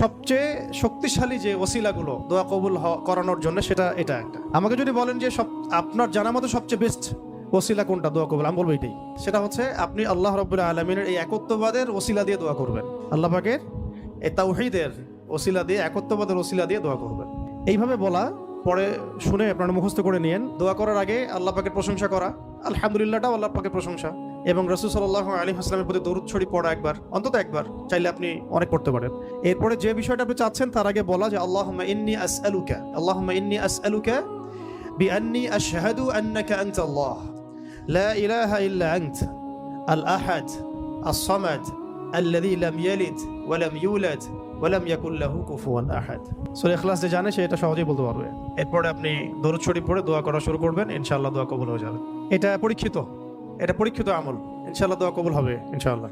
সবচেয়ে শক্তিশালী যে ওসিলাগুলো দোয়া কবুল করানোর জন্য সেটা এটা একটা। আমাকে যদি বলেন যে আপনার জানা মতো সবচেয়ে বেস্ট ওসিলা কোনটা দোয়া কবুল, আমি বলবো এটাই। সেটা হচ্ছে আপনি আল্লাহ রাব্বুল আলামিনের এই একত্ববাদের ওসিলা দিয়ে দোয়া করবেন, আল্লাহ পাকের এই তাওহীদের ওসিলা দিয়ে, একত্ববাদের ওসিলা দিয়ে দোয়া করবেন। এইভাবে বলা পরে শুনে আপনারা মুখস্থ করে নিয়েন। দোয়া করার আগে আল্লাহ পাকের প্রশংসা করা, আলহামদুলিল্লাহটাও আল্লাহ পাকের প্রশংসা, এবং রাসূল সাল্লাল্লাহু আলাইহি ওয়াসাল্লামের প্রতি দরুদ শরীফ পড়া একবার, অন্তত একবার, চাইলে আপনি অনেক পড়তে পারেন। এরপরে যে বিষয়টা আপনি চাচ্ছেন তার আগে বলা যে আল্লাহুম্মা ইন্নী আসআলুকা বিআন্নী আশহাদু আন্নাকা আনতাল্লাহ লা ইলাহা ইল্লা আনতা আল আহাদ আস-সামাদ আল্লাযী লাম ইয়ালিদ ওয়া লাম ইউলাদ ওয়া লাম ইয়াকুল লাহু কুফুয়ান আহাদ। সূরা ইখলাস যে জানে সে এটা সহজেই বলতে পারবে। এরপরে আপনি দরুদ শরীফ পড়ে দোয়া করা শুরু করবেন, ইনশাআল্লাহ দোয়া কবুল হয়ে যাবে। এটা পরীক্ষিত আমল, ইনশাআল্লাহ দোয়া কবুল হবে ইনশাআল্লাহ।